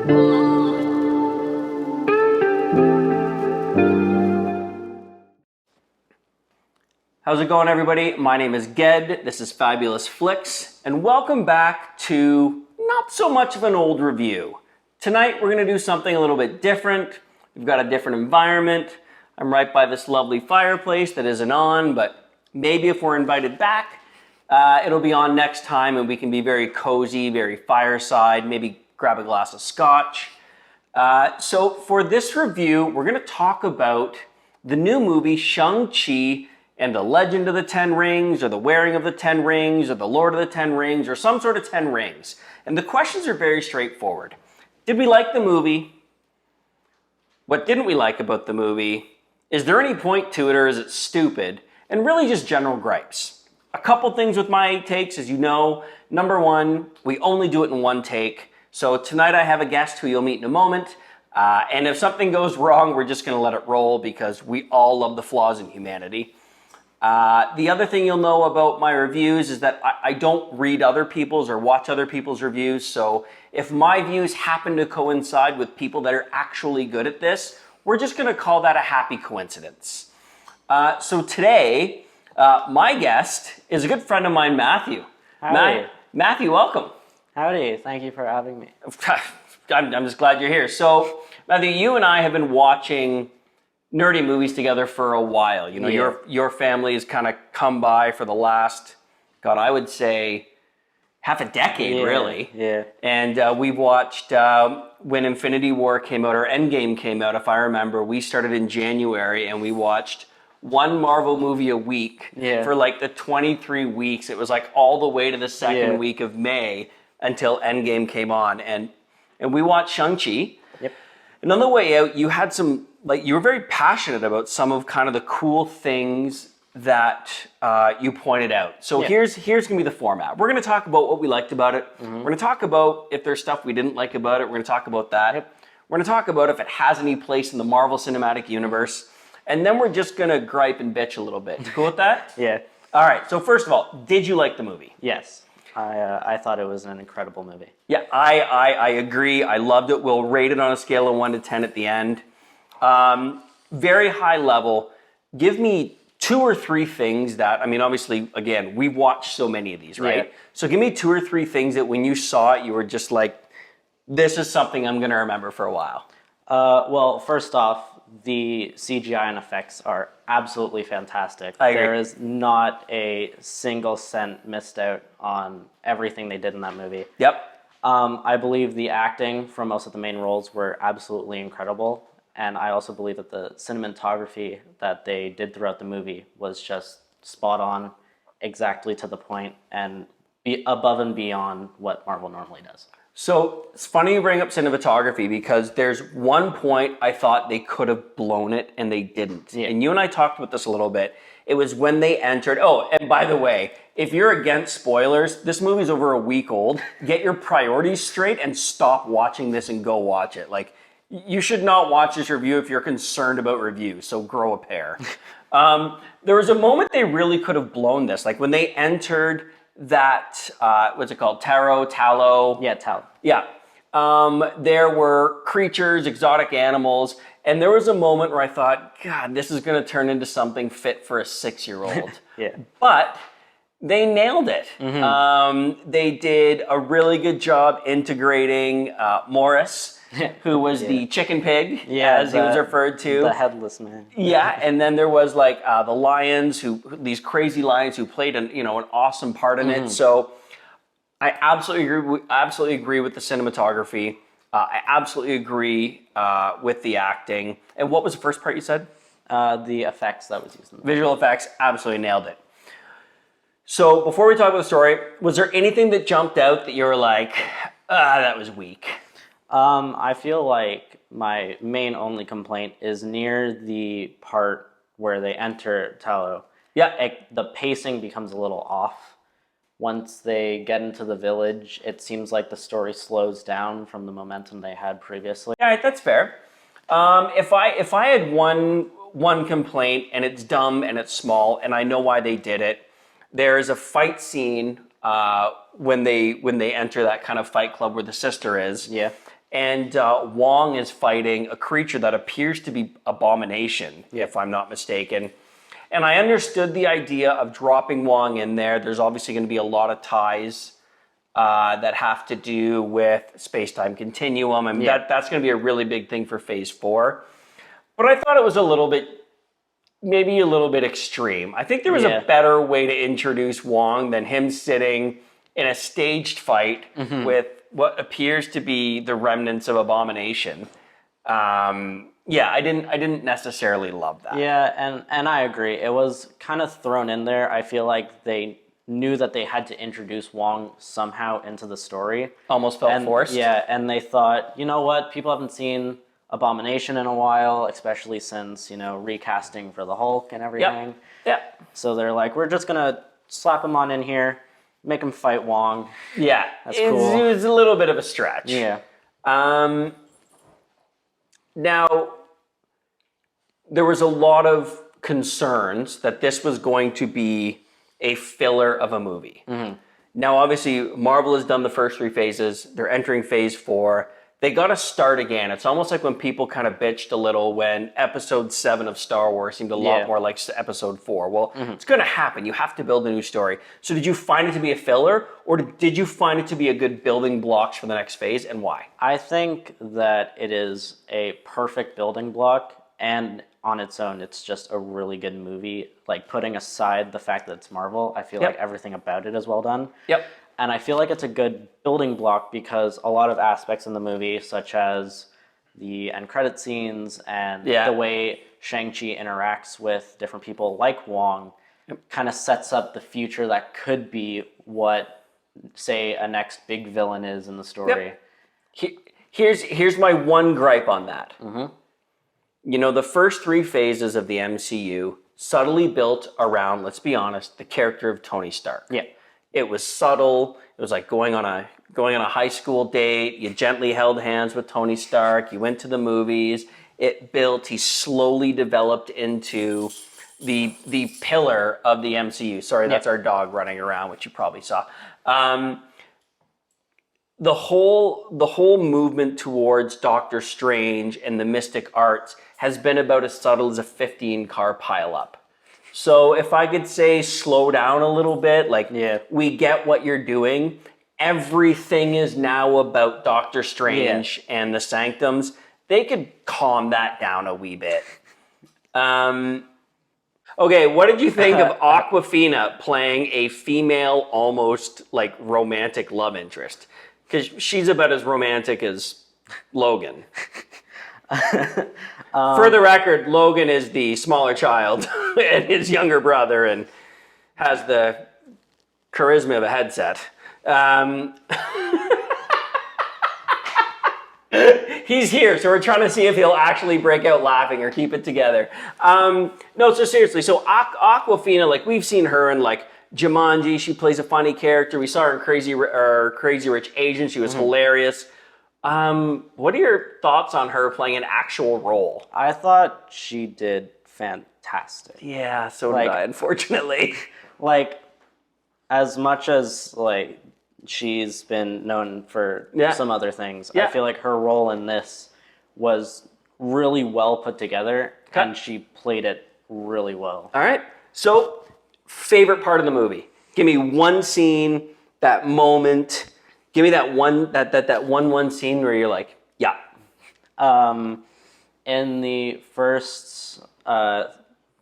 How's it going, everybody? My name is Ged, this is Fabulous Flix, and welcome back to not so much of an old review. Tonight we're going to do something a little bit different. We've got a different environment. I'm right by this lovely fireplace that isn't on, but maybe if we're invited back, it'll be on next time and we can be very cozy, very fireside, maybe grab a glass of scotch. So for this review, we're going to talk about the new movie Shang Chi and the Legend of the Ten Rings, or the Wearing of the Ten Rings, or the Lord of the Ten Rings, or some sort of 10 rings. And the questions are very straightforward. Did we like the movie? What didn't we like about the movie? Is there any point to it, or is it stupid? And really just general gripes. A couple things with my takes, as you know. Number one, we only do it in one take. So tonight I have a guest who you'll meet in a moment. And if something goes wrong, we're just going to let it roll because we all love the flaws in humanity. The other thing you'll know about my reviews is that I don't read other people's or watch other people's reviews. So if my views happen to coincide with people that are actually good at this, we're just going to call that a happy coincidence. So today, my guest is a good friend of mine, Matthew. Howdy. Matthew, welcome. Howdy, thank you for having me. I'm just glad you're here. So, Matthew, you and I have been watching nerdy movies together for a while. You know, Yeah. your family has kind of come by for the last, God, I would say half a decade, really. Yeah. And we've watched, when Infinity War came out, or Endgame came out, if I remember, we started in January and we watched one Marvel movie a week for like the 23 weeks. It was like all the way to the second week of May until Endgame came on. And we watched Shang Chi. Yep. And on the way out, you had some, you were very passionate about some of kind of the cool things that you pointed out. So here's going to be the format. We're going to talk about what we liked about it. We're going to talk about if there's stuff we didn't like about it. We're going to talk about that. We're going to talk about if it has any place in the Marvel Cinematic Universe. And then we're just going to gripe and bitch a little bit. You cool with that? Yeah. All right. So first of all, did you like the movie? Yes. I thought it was an incredible movie. Yeah, I agree. I loved it. We'll rate it on a scale of 1 to 10 at the end. Very high level. Give me 2 or 3 things that, I mean, obviously, again, we've watched so many of these, right? Yeah. So give me 2 or 3 things that when you saw it, you were just like, this is something I'm going to remember for a while. Well, first off, the CGI and effects are absolutely fantastic. I agree. There is not a single cent missed out on everything they did in that movie. Yep. I believe the acting from most of the main roles were absolutely incredible. And I also believe that the cinematography that they did throughout the movie was just spot on, exactly to the point, and be above and beyond what Marvel normally does. So it's funny you bring up cinematography because there's one point I thought they could have blown it and they didn't. Yeah. And you and I talked about this a little bit. It was when they entered. Oh, and by the way, if you're against spoilers, this movie's over a week old. Get your priorities straight and stop watching this and go watch it. Like, you should not watch this review if you're concerned about reviews, so grow a pair. There was a moment they really could have blown this. Like when they entered that, what's it called? Tallow. Yeah, Tal. Yeah. There were creatures, exotic animals, and there was a moment where I thought, God, this is going to turn into something fit for a 6-year-old. Yeah. But they nailed it. They did a really good job integrating Morris, who was the chicken pig, as he was referred to. The headless man. Yeah, and then there was like the lions, these crazy lions who played an awesome part in it. So I absolutely agree with the cinematography. I absolutely agree with the acting. And what was the first part you said? The effects that was used in the movie. Visual effects, absolutely nailed it. So before we talk about the story, was there anything that jumped out that you were like, that was weak? I feel like my main only complaint is near the part where they enter Tallow. Yeah. The pacing becomes a little off. Once they get into the village, it seems like the story slows down from the momentum they had previously. All right, that's fair. If I had one complaint, and it's dumb and it's small, and I know why they did it, there's a fight scene when they enter that kind of fight club where the sister is. Yeah. and Wong is fighting a creature that appears to be Abomination, if I'm not mistaken. And I understood the idea of dropping Wong in there. There's obviously going to be a lot of ties that have to do with space-time continuum, and that's going to be a really big thing for Phase 4. But I thought it was maybe a little bit extreme. I think there was a better way to introduce Wong than him sitting in a staged fight with what appears to be the remnants of Abomination. I didn't necessarily love that. Yeah, and I agree. It was kind of thrown in there. I feel like they knew that they had to introduce Wong somehow into the story. Almost felt forced. Yeah, and they thought, you know what, people haven't seen Abomination in a while, especially since, recasting for the Hulk and everything. Yep. So they're like, we're just going to slap him on in here, make him fight Wong. Yeah. That's cool. It was a little bit of a stretch. Yeah. Now, there was a lot of concerns that this was going to be a filler of a movie. Now, obviously, Marvel has done the first 3 phases. They're entering Phase 4. They got to start again. It's almost like when people kind of bitched a little when Episode 7 of Star Wars seemed a lot more like Episode 4. Well, it's going to happen. You have to build a new story. So did you find it to be a filler, or did you find it to be a good building blocks for the next phase, and why? I think that it is a perfect building block, and on its own, it's just a really good movie. Like, putting aside the fact that it's Marvel, I feel like everything about it is well done. Yep. And I feel like it's a good building block because a lot of aspects in the movie, such as the end credit scenes and the way Shang-Chi interacts with different people like Wong, kind of sets up the future that could be what, say, a next big villain is in the story. Here's my one gripe on that. The first 3 phases of the MCU subtly built around, let's be honest, the character of Tony Stark. Yeah. It was subtle. It was like going on a high school date. You gently held hands with Tony Stark. You went to the movies. It built. He slowly developed into the pillar of the MCU. Sorry, that's our dog running around, which you probably saw. The whole movement towards Doctor Strange and the mystic arts has been about as subtle as a 15-car pileup. So if I could say slow down a little bit, we get what you're doing. Everything is now about Doctor Strange and the Sanctums. They could calm that down a wee bit. Okay, what did you think of Awkwafina playing a female, almost like romantic love interest? Because she's about as romantic as Logan. For the record, Logan is the smaller child and his younger brother and has the charisma of a headset. He's here, so we're trying to see if he'll actually break out laughing or keep it together. No, so seriously, so Awkwafina, we've seen her in Jumanji. She plays a funny character. We saw her in Crazy Rich Asians. She was hilarious. What are your thoughts on her playing an actual role? I thought she did fantastic. Yeah, so did I, unfortunately. As much as she's been known for some other things, I feel like her role in this was really well put together, and she played it really well. All right. So, favorite part of the movie? Give me one scene, that moment. Give me that one scene where you're like, yeah. In the first third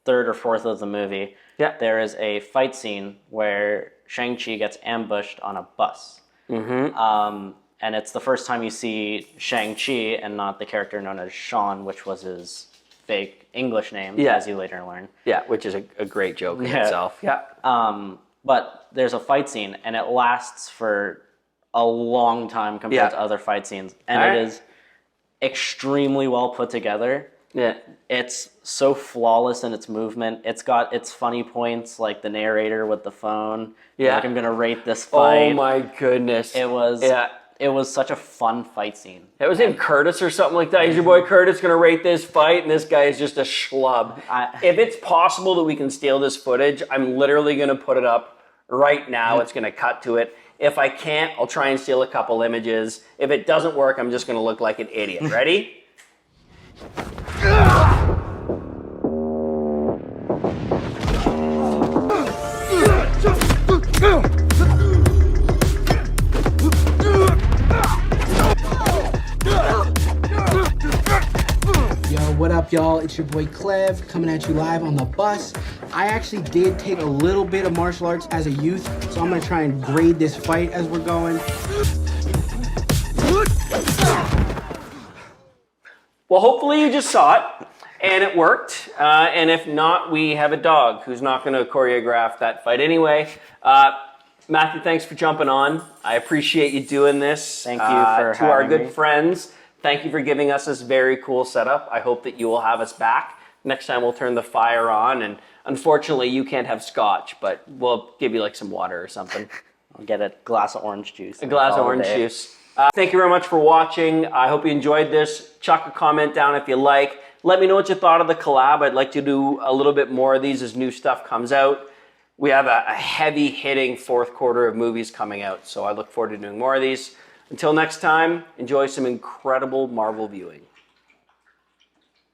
or fourth of the movie, there is a fight scene where Shang-Chi gets ambushed on a bus. And it's the first time you see Shang-Chi and not the character known as Sean, which was his fake English name, as you later learn. Yeah, which is a great joke in itself. Yeah. But there's a fight scene, and it lasts for a long time compared to other fight scenes. And it is extremely well put together. Yeah. It's so flawless in its movement. It's got its funny points, like the narrator with the phone. Yeah. I'm going to rate this fight. Oh my goodness. It was such a fun fight scene. It was in Curtis or something like that. Is your boy Curtis going to rate this fight? And this guy is just a schlub. If it's possible that we can steal this footage, I'm literally going to put it up right now. It's going to cut to it. If I can't, I'll try and steal a couple images. If it doesn't work, I'm just gonna look like an idiot. Ready? What up, y'all? It's your boy Clev coming at you live on the bus. I actually did take a little bit of martial arts as a youth, so I'm gonna try and grade this fight as we're going. Well, hopefully you just saw it and it worked. And if not, we have a dog who's not gonna choreograph that fight anyway. Matthew, thanks for jumping on. I appreciate you doing this. Thank you for to our having good me. friends. Thank you for giving us this very cool setup. I hope that you will have us back. Next time we'll turn the fire on, and unfortunately you can't have scotch, but we'll give you like some water or something. I'll get a glass of orange juice. A glass of orange juice. Thank you very much for watching. I hope you enjoyed this. Chuck a comment down if you like. Let me know what you thought of the collab. I'd like to do a little bit more of these as new stuff comes out. We have a heavy hitting fourth quarter of movies coming out, so I look forward to doing more of these. Until next time, enjoy some incredible Marvel viewing.